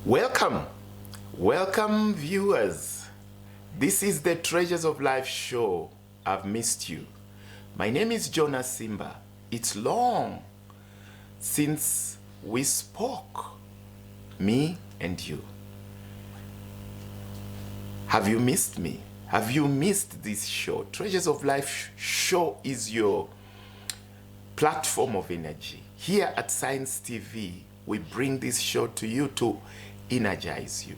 Welcome, welcome viewers. This is the Treasures of Life show. I've missed you. My name is Jonas Simba. It's long since we spoke, me and you. Have you missed me? Have you missed this show? Treasures of Life show is your platform of energy. Here at Science TV, we bring this show to you to energize you.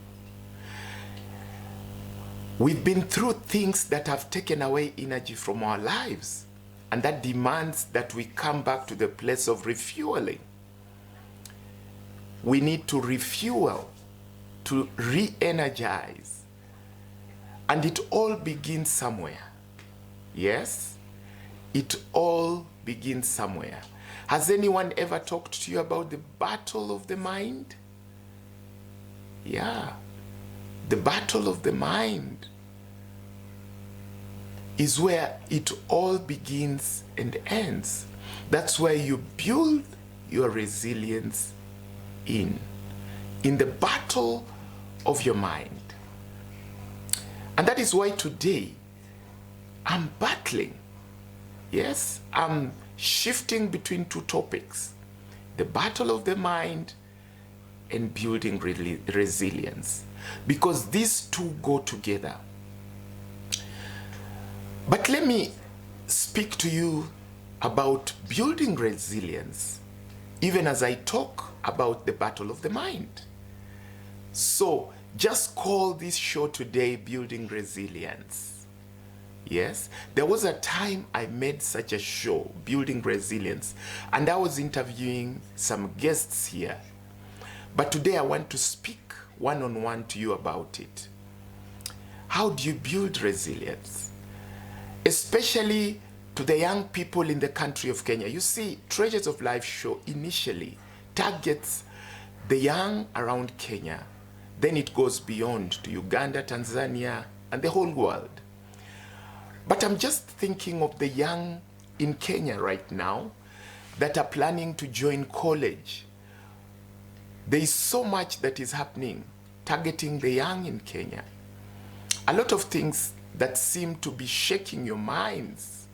We've been through things that have taken away energy from our lives, and that demands that we come back to the place of refueling. We need to refuel, to re-energize, and it all begins somewhere. Yes, it all begins somewhere. Has anyone ever talked to you about the battle of the mind? Yeah, the battle of the mind is where it all begins and ends. That's where you build your resilience in the battle of your mind. And that is why today I'm battling. Yes, I'm shifting between two topics: the battle of the mind and building resilience, because these two go together. But let me speak to you about building resilience even as I talk about the battle of the mind. So just call this show today Building Resilience. Yes, there was a time I made such a show, Building Resilience, and I was interviewing some guests here. But today I want to speak one-on-one to you about it. How do you build resilience? Especially to the young people in the country of Kenya. You see, Treasures of Life show initially targets the young around Kenya. Then it goes beyond to Uganda, Tanzania, and the whole world. But I'm just thinking of the young in Kenya right now that are planning to join college. There is so much that is happening, targeting the young in Kenya. A lot of things that seem to be shaking your minds.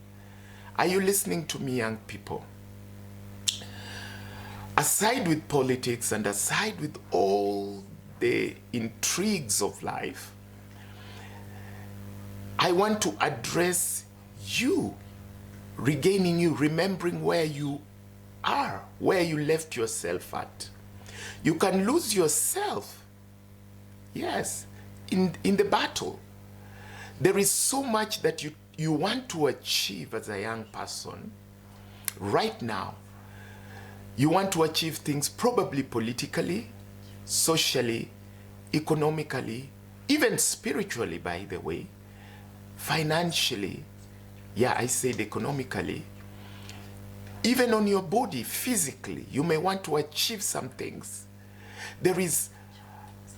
Are you listening to me, young people? Aside with politics and aside with all the intrigues of life, I want to address you, regaining you, remembering where you are, where you left yourself at. You can lose yourself, yes, in the battle. There is so much that you want to achieve as a young person right now. You want to achieve things probably politically, socially, economically, even spiritually, by the way, financially. Yeah, I said economically. Even on your body, physically, you may want to achieve some things. There is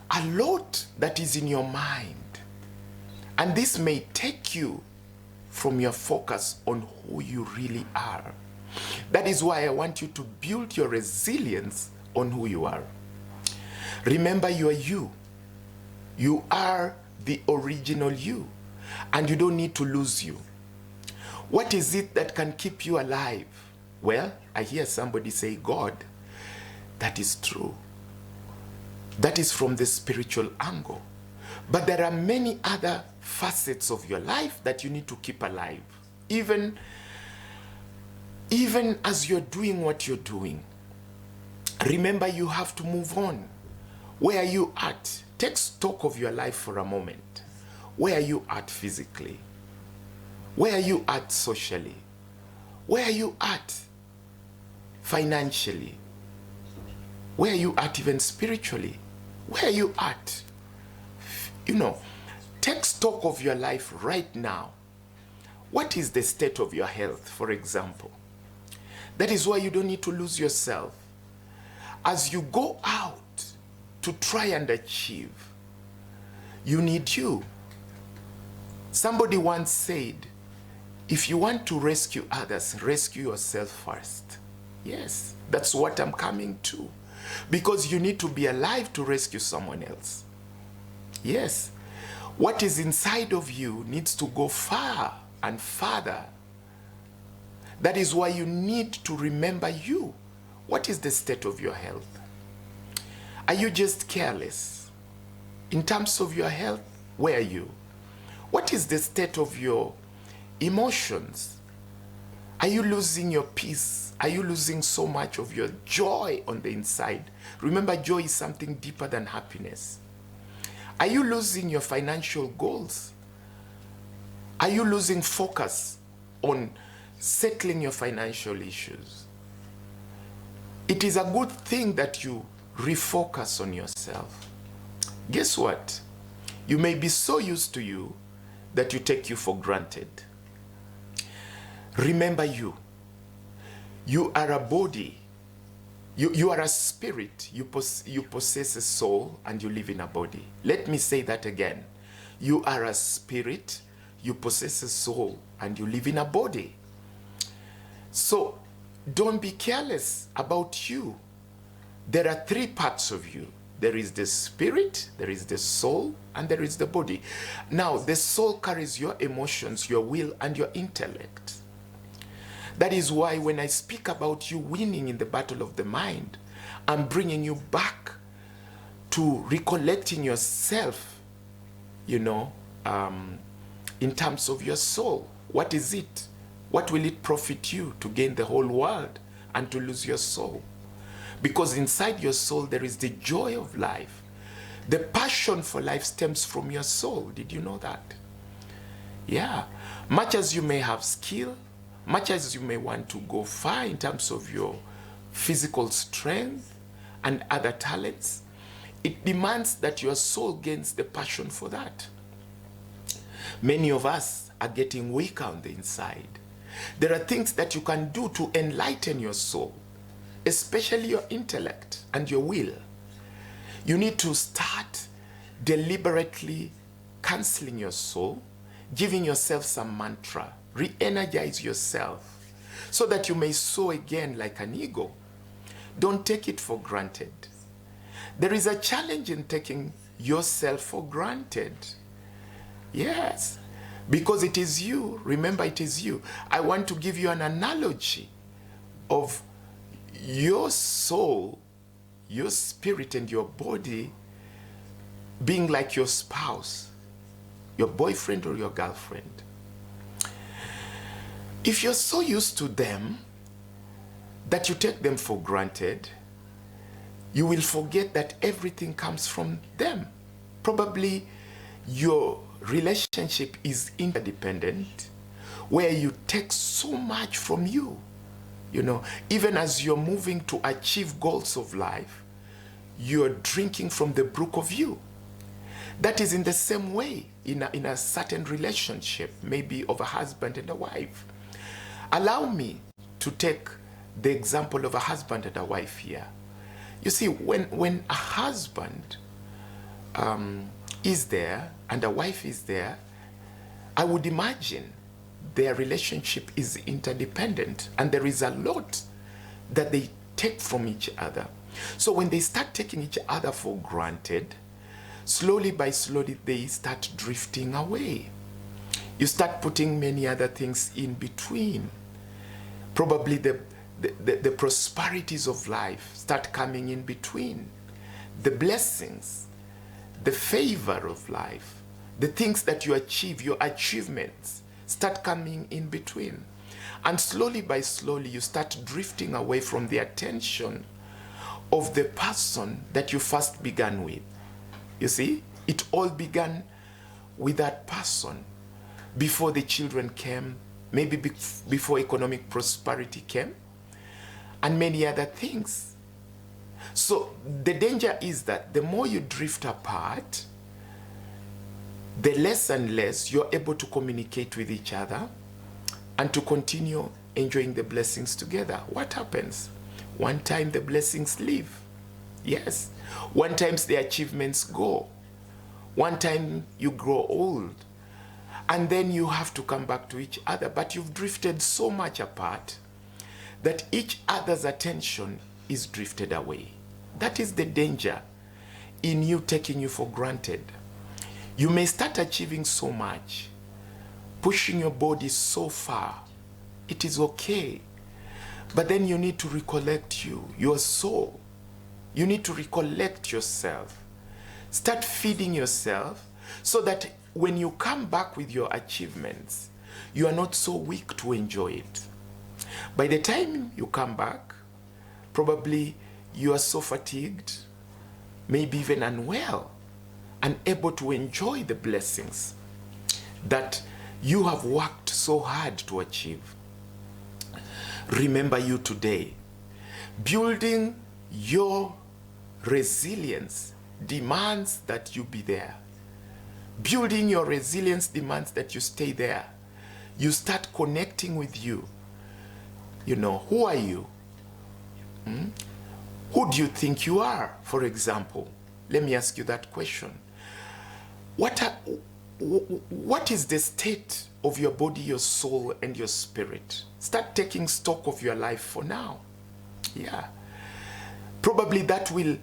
a lot that is in your mind, and this may take you from your focus on who you really are. That is why I want you to build your resilience on who you are. Remember, you are you. You are the original you, and you don't need to lose you. What is it that can keep you alive? Well, I hear somebody say God. That is true. That is from the spiritual angle. But there are many other facets of your life that you need to keep alive. Even as you're doing what you're doing. Remember, you have to move on. Where are you at? Take stock of your life for a moment. Where are you at physically? Where are you at socially? Where are you at financially? Where are you at even spiritually? Where are you at? You know, take stock of your life right now. What is the state of your health, for example? That is why you don't need to lose yourself. As you go out to try and achieve, you need you. Somebody once said, if you want to rescue others, rescue yourself first. Yes, that's what I'm coming to. because you need to be alive to rescue someone else. Yes. What is inside of you needs to go far and farther. That is why you need to remember you. What is the state of your health? Are you just careless? In terms of your health, where are you? What is the state of your emotions? Are you losing your peace? Are you losing so much of your joy on the inside? Remember, joy is something deeper than happiness. Are you losing your financial goals? Are you losing focus on settling your financial issues? It is a good thing that you refocus on yourself. Guess what? You may be so used to you that you take you for granted. Remember you. You are a body. You are a spirit. You possess a soul and you live in a body. Let me say that again. You are a spirit. You possess a soul and you live in a body. So don't be careless about you. There are three parts of you. There is the spirit, there is the soul, and there is the body. Now, the soul carries your emotions, your will, and your intellect. That is why when I speak about you winning in the battle of the mind, I'm bringing you back to recollecting yourself, in terms of your soul. What is it? What will it profit you to gain the whole world and to lose your soul? Because inside your soul there is the joy of life. The passion for life stems from your soul. Did you know that? Yeah. Much as you may have skill, much as you may want to go far in terms of your physical strength and other talents, it demands that your soul gains the passion for that. Many of us are getting weaker on the inside. There are things that you can do to enlighten your soul, especially your intellect and your will. You need to start deliberately canceling your soul, giving yourself some mantra, re-energize yourself so that you may soar again like an eagle. Don't take it for granted. There is a challenge in taking yourself for granted. Yes, because it is you. Remember, it is you. I want to give you an analogy of your soul, your spirit, and your body being like your spouse, your boyfriend or your girlfriend. If you're so used to them that you take them for granted, you will forget that everything comes from them. Probably your relationship is interdependent, where you take so much from you. Even as you're moving to achieve goals of life, you're drinking from the brook of you. That is in the same way in a certain relationship, maybe of a husband and a wife. Allow me to take the example of a husband and a wife here. You see, when a husband is there and a wife is there, I would imagine their relationship is interdependent and there is a lot that they take from each other. So when they start taking each other for granted, slowly by slowly they start drifting away. You start putting many other things in between. Probably the prosperities of life start coming in between. The blessings, the favor of life, the things that you achieve, your achievements, start coming in between. And slowly by slowly, you start drifting away from the attention of the person that you first began with. You see, it all began with that person before the children came, maybe before economic prosperity came, and many other things. So the danger is that the more you drift apart, the less and less you're able to communicate with each other and to continue enjoying the blessings together. What happens? One time the blessings leave. Yes. One time the achievements go. One time you grow old. And then you have to come back to each other. But you've drifted so much apart that each other's attention is drifted away. That is the danger in you taking you for granted. You may start achieving so much, pushing your body so far. It is okay. But then you need to recollect your soul. You need to recollect yourself. Start feeding yourself so that when you come back with your achievements, you are not so weak to enjoy it. By the time you come back, probably you are so fatigued, maybe even unwell, unable to enjoy the blessings that you have worked so hard to achieve. Remember you today. Building your resilience demands that you be there. Building your resilience demands that you stay there. You start connecting with you. You know, who are you? Who do you think you are, for example? Let me ask you that question. What is the state of your body, your soul, and your spirit? Start taking stock of your life for now. Yeah. Probably that will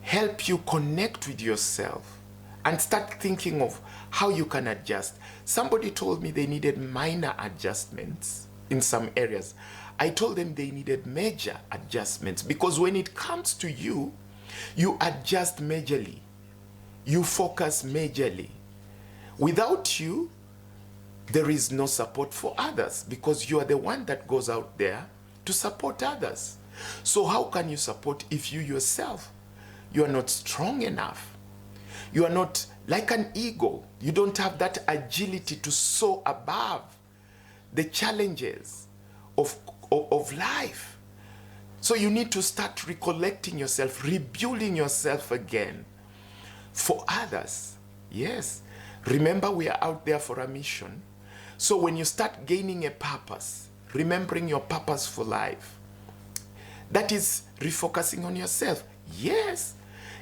help you connect with yourself and start thinking of how you can adjust. Somebody told me they needed minor adjustments in some areas. I told them they needed major adjustments, because when it comes to you, you adjust majorly. You focus majorly. Without you, there is no support for others, because you are the one that goes out there to support others. So how can you support if you yourself, you are not strong enough? You are not like an eagle. You don't have that agility to soar above the challenges of life. So you need to start recollecting yourself, rebuilding yourself again for others. Yes. Remember, we are out there for a mission. So when you start gaining a purpose, remembering your purpose for life, that is refocusing on yourself. Yes,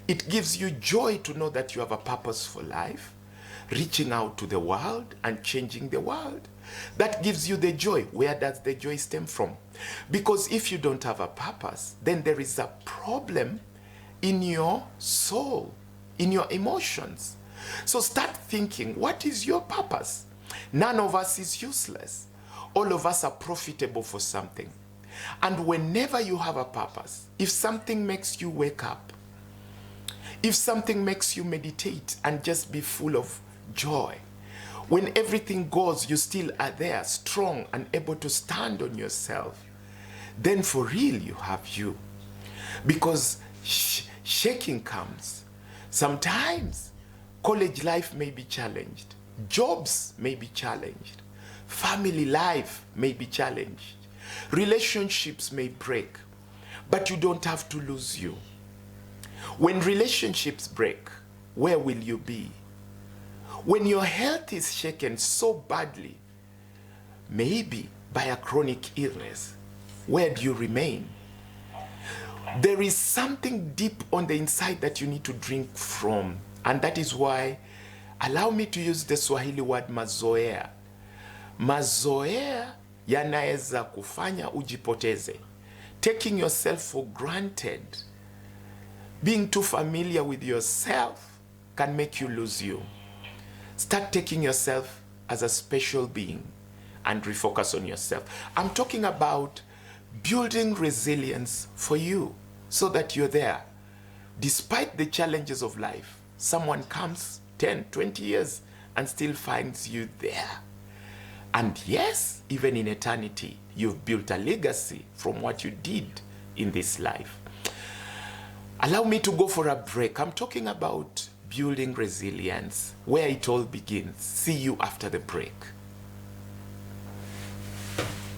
it gives you joy to know that you have a purpose for life, reaching out to the world and changing the world. That gives you the joy. Where does the joy stem from? Because if you don't have a purpose, then there is a problem in your soul, in your emotions. So start thinking, what is your purpose? None of us is useless. All of us are profitable for something. And whenever you have a purpose, if something makes you wake up, if something makes you meditate and just be full of joy, when everything goes, you still are there, strong and able to stand on yourself, then for real you have you. Because shaking comes. Sometimes college life may be challenged, jobs may be challenged, family life may be challenged, relationships may break, but you don't have to lose you. When relationships break, where will you be? When your health is shaken so badly, maybe by a chronic illness, where do you remain? There is something deep on the inside that you need to drink from, and that is why, allow me to use the Swahili word mazoea. Mazoea yanaweza kufanya ujipoteze. Taking yourself for granted, being too familiar with yourself can make you lose you. Start taking yourself as a special being and refocus on yourself. I'm talking about building resilience for you so that you're there. Despite the challenges of life, someone comes 10, 20 years and still finds you there. And yes, even in eternity, you've built a legacy from what you did in this life. Allow me to go for a break. I'm talking about building resilience, where it all begins. See you after the break.